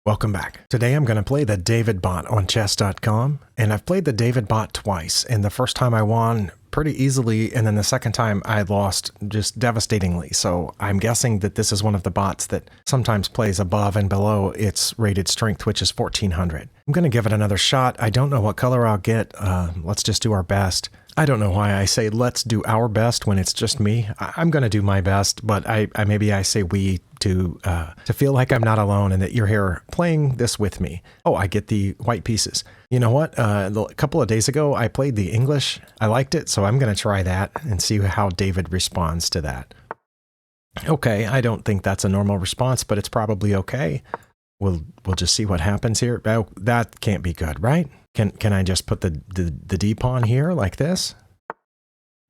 Welcome back. Today I'm going to play the David bot on chess.com, and I've played the David bot twice, and the first time I won pretty easily, and then the second time I lost just devastatingly. So I'm guessing that this is one of the bots that sometimes plays above and below its rated strength, which is 1400. I'm going to give it another shot. I don't know what color I'll get. Let's just do our best. I don't know why I say let's do our best when it's just me. I'm going to do my best, but maybe I say we to feel like I'm not alone and that you're here playing this with me. Oh, I get the white pieces. You know what? A couple of days ago, I played the English. I liked it, so I'm going to try that and see how David responds to that. Okay, I don't think that's a normal response, but it's probably okay. We'll just see what happens here. Oh, that can't be good, right? Can I just put the D pawn here like this?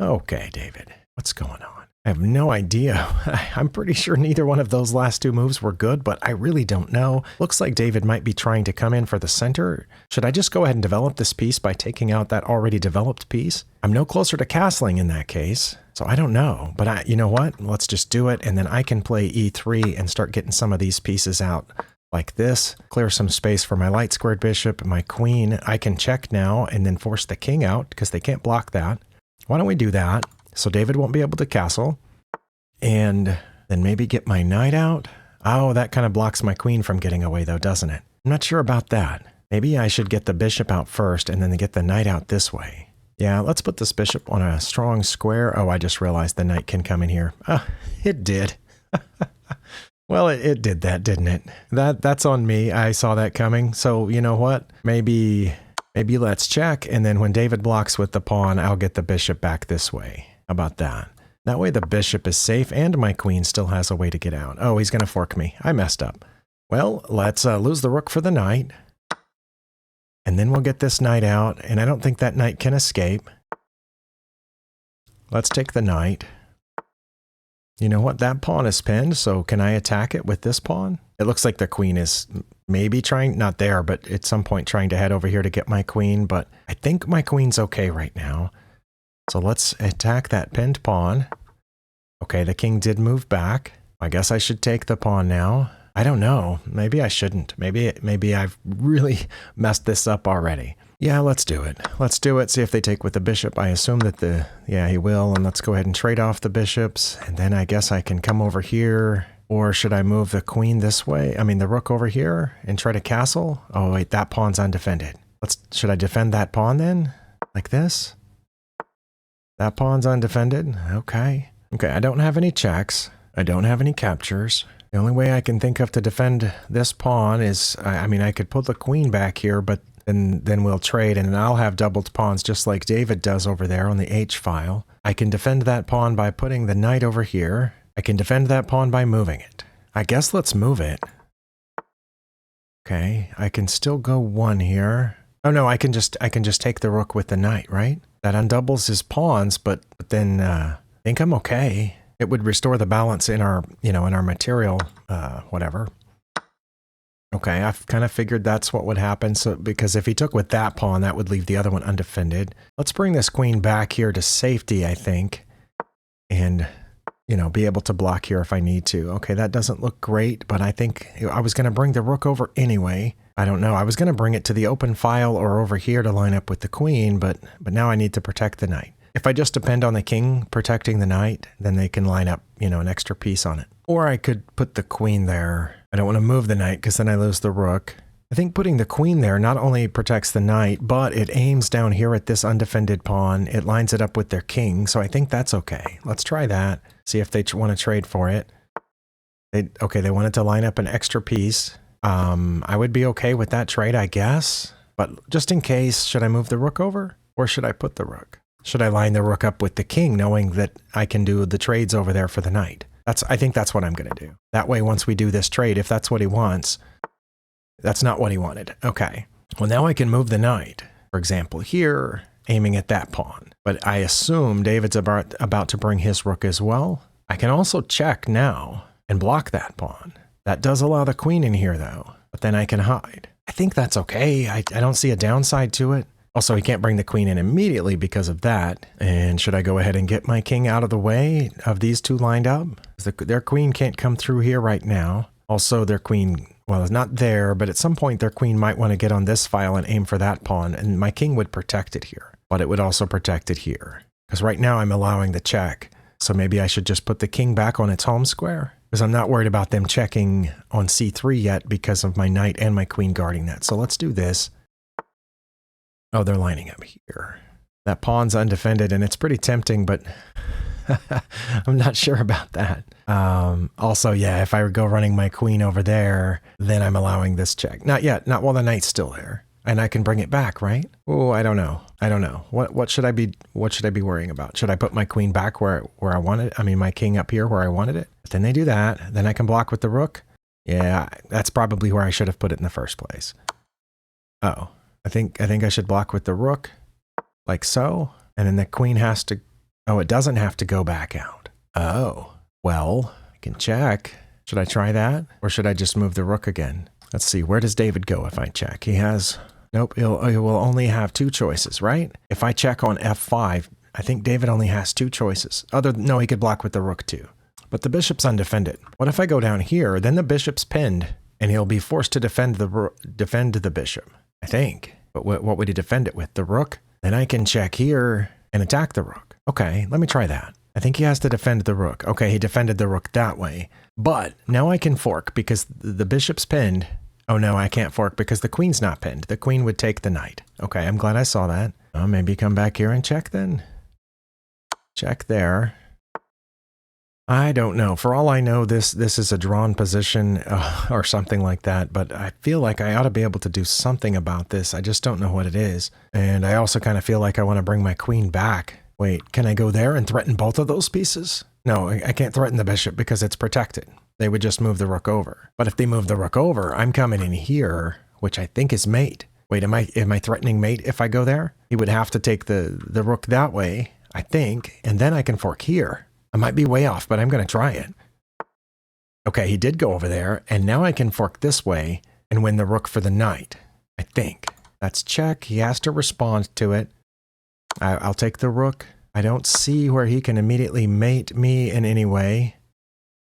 Okay, David, what's going on? I have no idea. I'm pretty sure neither one of those last two moves were good, but I really don't know. Looks like David might be trying to come in for the center. Should I just go ahead and develop this piece by taking out that already developed piece? I'm no closer to castling in that case, so I don't know. But you know what? Let's just do it, and then I can play E3 and start getting some of these pieces out. Like this, clear some space for my light squared bishop, my queen. I can check now and then force the king out because they can't block that. Why don't we do that? So David won't be able to castle. And then maybe get my knight out. Oh, that kind of blocks my queen from getting away though, doesn't it? I'm not sure about that. Maybe I should get the bishop out first and then get the knight out this way. Yeah, let's put this bishop on a strong square. Oh, I just realized the knight can come in here. It did. Well, it did that, didn't it? That's on me. I saw that coming. So you know what? Maybe let's check. And then when David blocks with the pawn, I'll get the bishop back this way. How about that? That way the bishop is safe and my queen still has a way to get out. Oh, he's going to fork me. I messed up. Well, let's lose the rook for the knight. And then we'll get this knight out. And I don't think that knight can escape. Let's take the knight. You know what? That pawn is pinned, so can I attack it with this pawn? It looks like the queen is maybe trying, not there, but at some point trying to head over here to get my queen, but I think my queen's okay right now. So let's attack that pinned pawn. Okay, the king did move back. I guess I should take the pawn now. I don't know. Maybe I shouldn't. Maybe I've really messed this up already. Yeah, let's do it. Let's do it. See if they take with the bishop. I assume that yeah, he will. And let's go ahead and trade off the bishops. And then I guess I can come over here. Or should I move the queen this way? I mean, the rook over here and try to castle? Oh, wait, that pawn's undefended. Should I defend that pawn then? Like this? That pawn's undefended? Okay. Okay, I don't have any checks. I don't have any captures. The only way I can think of to defend this pawn is, I mean, I could put the queen back here, but then we'll trade, and then I'll have doubled pawns just like David does over there on the H file. I can defend that pawn by putting the knight over here. I can defend that pawn by moving it. I guess let's move it. Okay, I can still go one here. Oh no, I can just take the rook with the knight, right? That undoubles his pawns, but then I think I'm okay. It would restore the balance in our, in our material, whatever. Okay, I've kind of figured that's what would happen. So, because if he took with that pawn, that would leave the other one undefended. Let's bring this queen back here to safety, I think. And, be able to block here if I need to. Okay, that doesn't look great, but I think I was going to bring the rook over anyway. I don't know. I was going to bring it to the open file or over here to line up with the queen, but now I need to protect the knight. If I just depend on the king protecting the knight, then they can line up, an extra piece on it. Or I could put the queen there. I don't want to move the knight because then I lose the rook. I think putting the queen there not only protects the knight, but it aims down here at this undefended pawn. It lines it up with their king, so I think that's okay. Let's try that. See if they want to trade for it. Okay, they wanted to line up an extra piece. I would be okay with that trade, I guess. But just in case, should I move the rook over? Or should I put the rook? Should I line the rook up with the king, knowing that I can do the trades over there for the knight? I think that's what I'm going to do. That way, once we do this trade, if that's what he wants, that's not what he wanted. Okay. Well, now I can move the knight, for example, here, aiming at that pawn. But I assume David's about to bring his rook as well. I can also check now and block that pawn. That does allow the queen in here, though, but then I can hide. I think that's okay. I don't see a downside to it. Also, he can't bring the queen in immediately because of that. And should I go ahead and get my king out of the way of these two lined up? Their queen can't come through here right now. Also, their queen well, it's not there, but at some point their queen might want to get on this file and aim for that pawn, and my king would protect it here. But it would also protect it here. Because right now I'm allowing the check. So maybe I should just put the king back on its home square? Because I'm not worried about them checking on c3 yet because of my knight and my queen guarding that. So let's do this. Oh, they're lining up here. That pawn's undefended, and it's pretty tempting, but I'm not sure about that. Also, yeah, if I go running my queen over there, then I'm allowing this check. Not yet, not while the knight's still there. And I can bring it back, right? Oh, I don't know. I don't know. What should I be worrying about? Should I put my queen back where I want it? I mean, my king up here where I wanted it? But then they do that. Then I can block with the rook. Yeah, that's probably where I should have put it in the first place. Oh, I think I should block with the rook, like so. And then the queen has to, oh, it doesn't have to go back out. Oh, well, I can check. Should I try that? Or should I just move the rook again? Let's see, where does David go if I check? He has, nope, he will only have 2 choices, right? If I check on f5, I think David only has 2 choices. No, he could block with the rook too. But the bishop's undefended. What if I go down here? Then the bishop's pinned, and he'll be forced to defend the bishop, I think. But what would he defend it with? The rook? Then I can check here and attack the rook. Okay, let me try that. I think he has to defend the rook. Okay, he defended the rook that way. But now I can fork because the bishop's pinned. Oh no, I can't fork because the queen's not pinned. The queen would take the knight. Okay, I'm glad I saw that. Oh, maybe come back here and check then. Check there. I don't know. For all I know, this is a drawn position or something like that, but I feel like I ought to be able to do something about this. I just don't know what it is. And I also kind of feel like I want to bring my queen back. Wait, can I go there and threaten both of those pieces? No, I can't threaten the bishop because it's protected. They would just move the rook over. But if they move the rook over, I'm coming in here, which I think is mate. Wait, am I threatening mate if I go there? He would have to take the rook that way, I think, and then I can fork here. I might be way off, but I'm going to try it. Okay, he did go over there, and now I can fork this way and win the rook for the knight, I think. That's check. He has to respond to it. I'll take the rook. I don't see where he can immediately mate me in any way.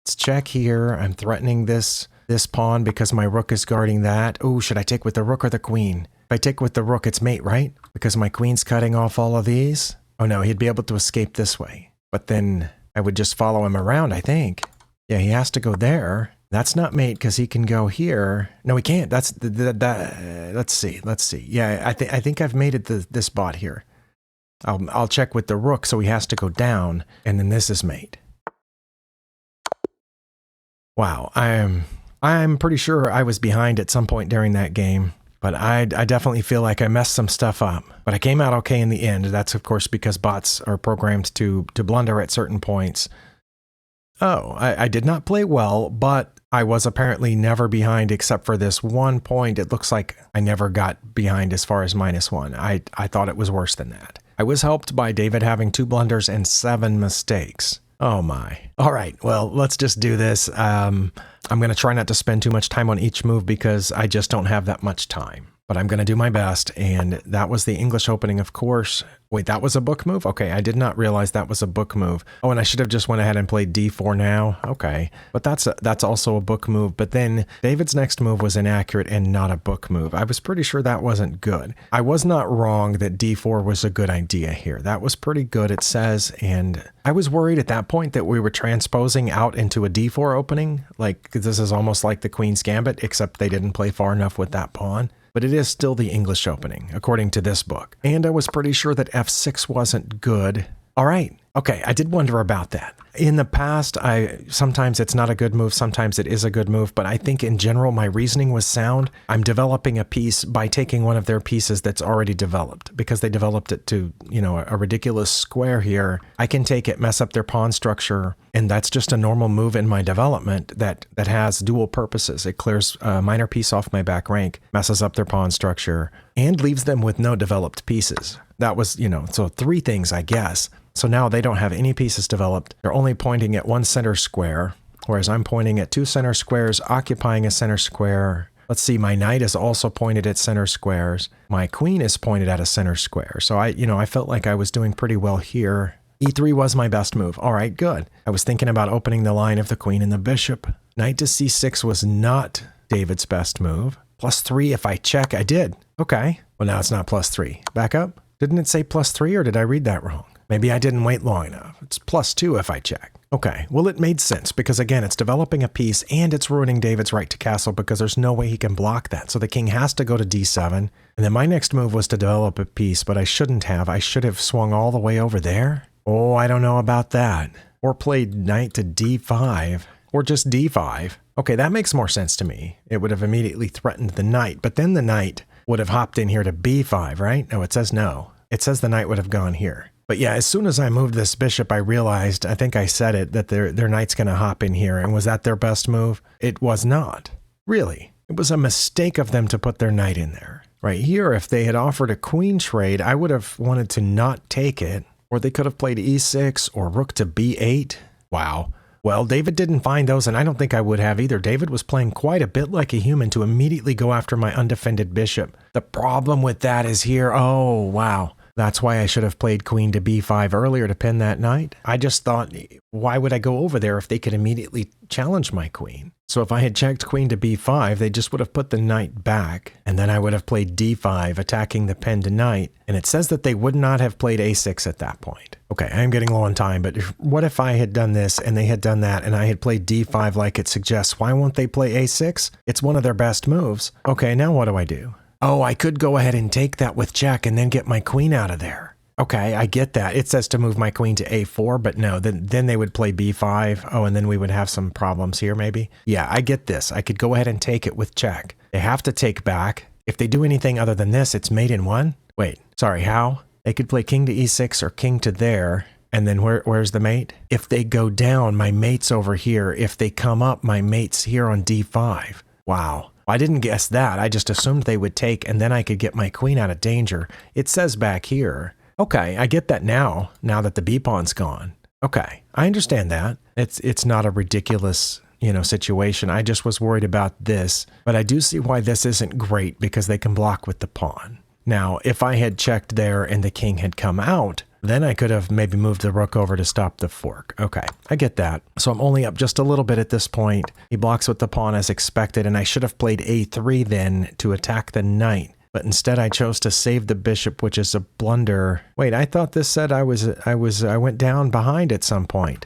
Let's check here. I'm threatening this pawn because my rook is guarding that. Oh, should I take with the rook or the queen? If I take with the rook, it's mate, right? Because my queen's cutting off all of these. Oh no, he'd be able to escape this way. But then I would just follow him around, I think. Yeah, he has to go there. That's not mate because he can go here. No, he can't. That's let's see. Yeah, I think I've mated this bot here. I'll check with the rook, so he has to go down, and then this is mate. Wow, I'm pretty sure I was behind at some point during that game, but I definitely feel like I messed some stuff up. But I came out okay in the end. That's of course because bots are programmed to blunder at certain points. Oh, I did not play well, but I was apparently never behind except for this one point. It looks like I never got behind as far as -1. I thought it was worse than that. I was helped by David having 2 blunders and 7 mistakes. Oh my. All right, well, let's just do this. I'm going to try not to spend too much time on each move because I just don't have that much time. But I'm going to do my best, and that was the English opening, of course. Wait, that was a book move? Okay, I did not realize that was a book move. Oh, and I should have just went ahead and played d4 now. Okay, but that's also a book move. But then David's next move was inaccurate and not a book move. I was pretty sure that wasn't good. I was not wrong that d4 was a good idea here. That was pretty good, it says, and I was worried at that point that we were transposing out into a d4 opening. Like, this is almost like the Queen's Gambit, except they didn't play far enough with that pawn. But it is still the English opening, according to this book. And I was pretty sure that f6 wasn't good. All right. Okay, I did wonder about that. In the past, sometimes it's not a good move, sometimes it is a good move, but I think in general my reasoning was sound. I'm developing a piece by taking one of their pieces that's already developed, because they developed it to, you know, a ridiculous square here. I can take it, mess up their pawn structure, and that's just a normal move in my development that has dual purposes. It clears a minor piece off my back rank, messes up their pawn structure, and leaves them with no developed pieces. That was, you know, so 3 things, I guess. So now they don't have any pieces developed. They're only pointing at one center square, whereas I'm pointing at 2 center squares, occupying a center square. Let's see, my knight is also pointed at center squares. My queen is pointed at a center square. So I felt like I was doing pretty well here. E3 was my best move. All right, good. I was thinking about opening the line of the queen and the bishop. Knight to c6 was not David's best move. +3 if I check. I did. Okay. Well, now it's not +3. Back up. Didn't it say +3 or did I read that wrong? Maybe I didn't wait long enough. It's +2 if I check. Okay, well it made sense because again, it's developing a piece and it's ruining David's right to castle because there's no way he can block that. So the king has to go to d7. And then my next move was to develop a piece, but I shouldn't have. I should have swung all the way over there. Oh, I don't know about that. Or played knight to d5 or just d5. Okay, that makes more sense to me. It would have immediately threatened the knight, but then the knight would have hopped in here to b5, right? No, it says no. It says the knight would have gone here. But yeah, as soon as I moved this bishop, I realized, I think I said it, that their knight's going to hop in here. And was that their best move? It was not. Really. It was a mistake of them to put their knight in there. Right here, if they had offered a queen trade, I would have wanted to not take it. Or they could have played e6 or rook to b8. Wow. Well, David didn't find those, and I don't think I would have either. David was playing quite a bit like a human to immediately go after my undefended bishop. The problem with that is here. Oh, wow. That's why I should have played queen to b5 earlier to pin that knight. I just thought, why would I go over there if they could immediately challenge my queen? So if I had checked queen to b5, they just would have put the knight back, and then I would have played d5, attacking the pinned knight, and it says that they would not have played a6 at that point. Okay, I'm getting low on time, but what if I had done this, and they had done that, and I had played d5 like it suggests? Why won't they play a6? It's one of their best moves. Okay, now what do I do? Oh, I could go ahead and take that with check and then get my queen out of there. Okay, I get that. It says to move my queen to a4, but no, then they would play b5. Oh, and then we would have some problems here maybe. Yeah, I get this. I could go ahead and take it with check. They have to take back. If they do anything other than this, it's mate in one. Wait, sorry, how? They could play king to e6 or king to there. And then where's the mate? If they go down, my mate's over here. If they come up, my mate's here on d5. Wow. I didn't guess that. I just assumed they would take and then I could get my queen out of danger. It says back here. Okay, I get that now that the b-pawn's gone. Okay, I understand that. It's not a ridiculous, situation. I just was worried about this, but I do see why this isn't great because they can block with the pawn. Now, if I had checked there and the king had come out, then I could have maybe moved the rook over to stop the fork. Okay, I get that. So I'm only up just a little bit at this point. He blocks with the pawn as expected, and I should have played a3 then to attack the knight. But instead I chose to save the bishop, which is a blunder. Wait, I thought this said I went down behind at some point.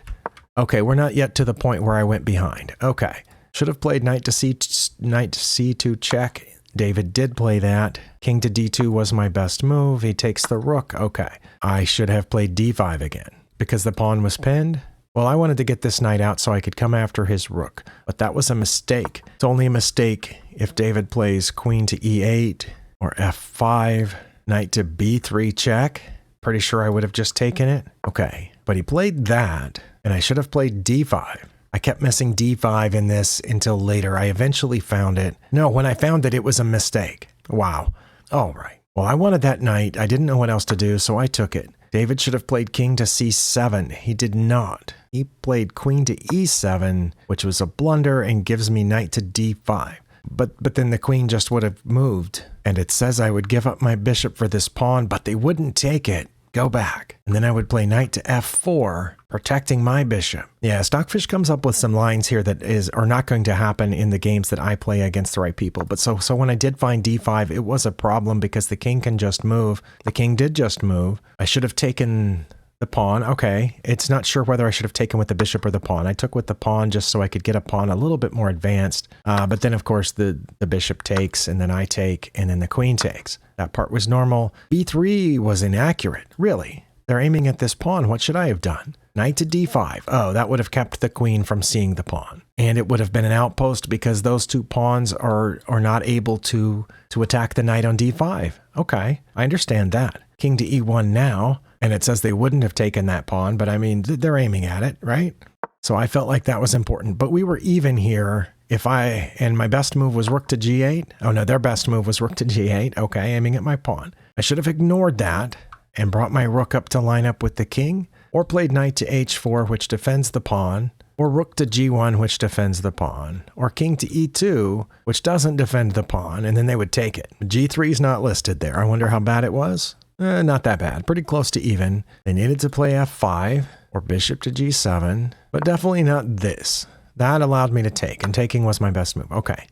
Okay, we're not yet to the point where I went behind. Okay, should have played knight to c2 check. David did play that. King to d2 was my best move. He takes the rook. Okay. I should have played d5 again because the pawn was pinned. Well, I wanted to get this knight out so I could come after his rook, but that was a mistake. It's only a mistake if David plays queen to e8 or f5, knight to b3 check. Pretty sure I would have just taken it. Okay, but he played that, and I should have played d5. I kept missing d5 in this until later. I eventually found it. No, when I found it, it was a mistake. Wow. All right. Well, I wanted that knight. I didn't know what else to do, so I took it. David should have played king to c7. He did not. He played queen to e7, which was a blunder and gives me knight to d5. But then the queen just would have moved. And it says I would give up my bishop for this pawn, but they wouldn't take it. Go back. And then I would play knight to f4, protecting my bishop. Yeah, Stockfish comes up with some lines here that are not going to happen in the games that I play against the right people. But so when I did find d5, it was a problem because the king can just move. The king did just move. I should have taken the pawn. Okay, it's not sure whether I should have taken with the bishop or the pawn. I took with the pawn just so I could get a pawn a little bit more advanced. But then, of course, the bishop takes, and then I take, and then the queen takes. That part was normal. b3 was inaccurate. Really? They're aiming at this pawn. What should I have done? Knight to d5. Oh, that would have kept the queen from seeing the pawn. And it would have been an outpost because those two pawns are not able to attack the knight on d5. Okay, I understand that. King to e1 now. And it says they wouldn't have taken that pawn, but I mean, they're aiming at it, right? So I felt like that was important. But we were even here. And my best move was rook to g8. Oh no, their best move was rook to g8. Okay, aiming at my pawn. I should have ignored that and brought my rook up to line up with the king, or played knight to h4, which defends the pawn, or rook to g1, which defends the pawn, or king to e2, which doesn't defend the pawn, and then they would take it. g3 is not listed there. I wonder how bad it was. Not that bad. Pretty close to even. They needed to play f5 or bishop to g7, but definitely not this. That allowed me to take, and taking was my best move. Okay.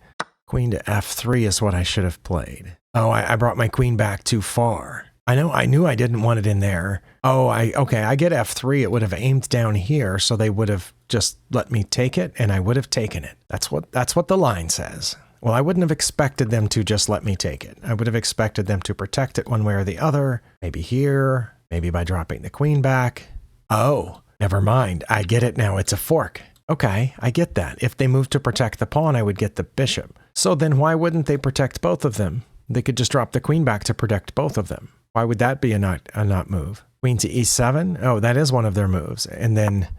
Queen to f3 is what I should have played. Oh, I brought my queen back too far. I knew I didn't want it in there. Oh, okay, I get f3. It would have aimed down here, so they would have just let me take it, and I would have taken it. That's what the line says. Well, I wouldn't have expected them to just let me take it. I would have expected them to protect it one way or the other. Maybe here, maybe by dropping the queen back. Oh, never mind. I get it now. It's a fork. Okay, I get that. If they moved to protect the pawn, I would get the bishop. So then why wouldn't they protect both of them? They could just drop the queen back to protect both of them. Why would that be a not move? Queen to e7? Oh, that is one of their moves. And then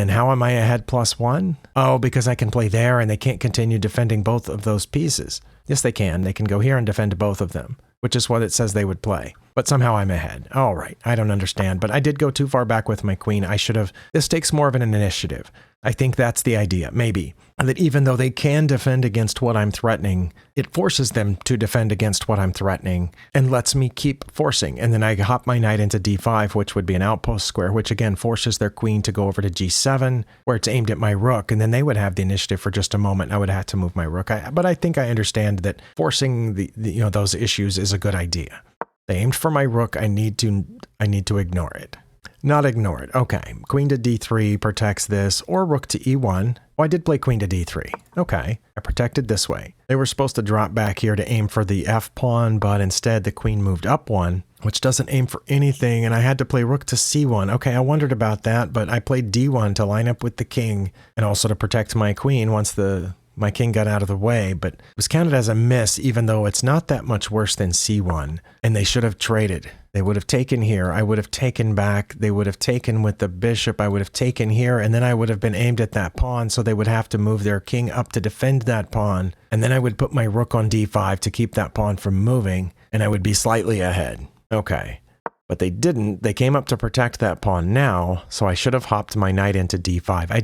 how am I ahead +1? Oh, because I can play there and they can't continue defending both of those pieces. Yes, they can. They can go here and defend both of them, which is what it says they would play. But somehow I'm ahead. All right, I don't understand. But I did go too far back with my queen. I should have. This takes more of an initiative. I think that's the idea, maybe. That even though they can defend against what I'm threatening, it forces them to defend against what I'm threatening and lets me keep forcing. And then I hop my knight into d5, which would be an outpost square, which again forces their queen to go over to g7, where it's aimed at my rook. And then they would have the initiative for just a moment. I would have to move my rook. But I think I understand that forcing those issues is a good idea. They aimed for my rook. I need to ignore it. Not ignore it. Okay. Queen to d3 protects this, or rook to e1. Oh, I did play queen to d3. Okay. I protected this way. They were supposed to drop back here to aim for the f pawn, but instead the queen moved up one, which doesn't aim for anything, and I had to play rook to c1. Okay, I wondered about that, but I played d1 to line up with the king and also to protect my queen once my king got out of the way, but it was counted as a miss, even though it's not that much worse than c1, and they should have traded. They would have taken here, I would have taken back, they would have taken with the bishop, I would have taken here, and then I would have been aimed at that pawn, so they would have to move their king up to defend that pawn, and then I would put my rook on d5 to keep that pawn from moving, and I would be slightly ahead. Okay. But they didn't. They came up to protect that pawn now, so I should have hopped my knight into d5. I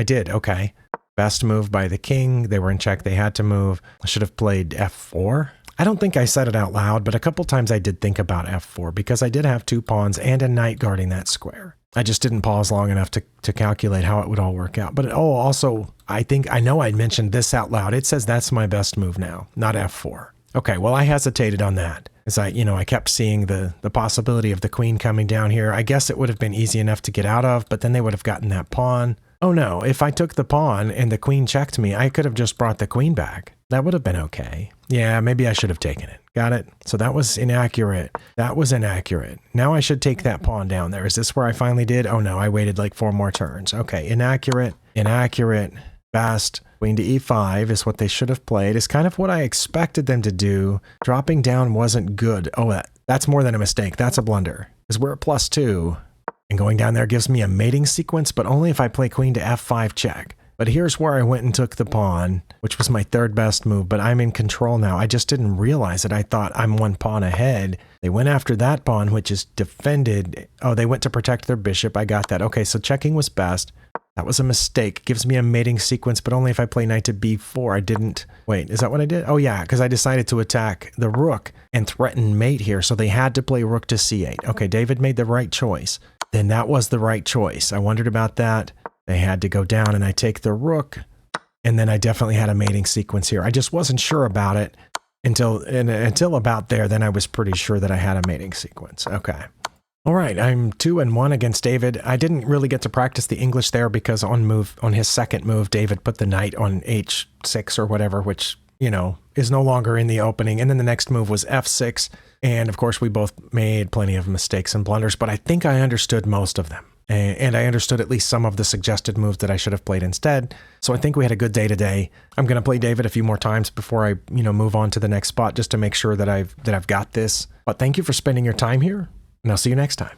did. Okay. Best move by the king. They were in check. They had to move. I should have played f4. I don't think I said it out loud, but a couple times I did think about f4 because I did have two pawns and a knight guarding that square. I just didn't pause long enough to calculate how it would all work out. But also, I know I mentioned this out loud. It says that's my best move now, not f4. Okay, well, I hesitated on that. As I kept seeing the possibility of the queen coming down here. I guess it would have been easy enough to get out of, but then they would have gotten that pawn. Oh no, if I took the pawn and the queen checked me, I could have just brought the queen back. That would have been okay. Yeah, maybe I should have taken it. Got it? So that was inaccurate. That was inaccurate. Now I should take that pawn down there. Is this where I finally did? Oh no, I waited like 4 more turns. Okay, inaccurate, best. Queen to e5 is what they should have played. It's kind of what I expected them to do. Dropping down wasn't good. Oh, that's more than a mistake. That's a blunder. Because we're at +2. And going down there gives me a mating sequence, but only if I play queen to f5 check. But here's where I went and took the pawn, which was my third best move, but I'm in control now. I just didn't realize it. I thought I'm 1 pawn ahead. They went after that pawn, which is defended. Oh, they went to protect their bishop. I got that. Okay, so checking was best. That was a mistake. Gives me a mating sequence, but only if I play knight to b4. I didn't... Wait, is that what I did? Oh yeah, because I decided to attack the rook and threaten mate here, so they had to play rook to c8. Okay, David made the right choice. Then that was the right choice. I wondered about that. They had to go down, and I take the rook, and then I definitely had a mating sequence here. I just wasn't sure about it until about there. Then I was pretty sure that I had a mating sequence. Okay. All right, I'm 2-1 against David. I didn't really get to practice the English there because on his second move, David put the knight on h6 or whatever, which, is no longer in the opening. And then the next move was f6. And of course, we both made plenty of mistakes and blunders, but I think I understood most of them. And I understood at least some of the suggested moves that I should have played instead. So I think we had a good day today. I'm going to play David a few more times before I, move on to the next spot just to make sure that I've got this. But thank you for spending your time here. And I'll see you next time.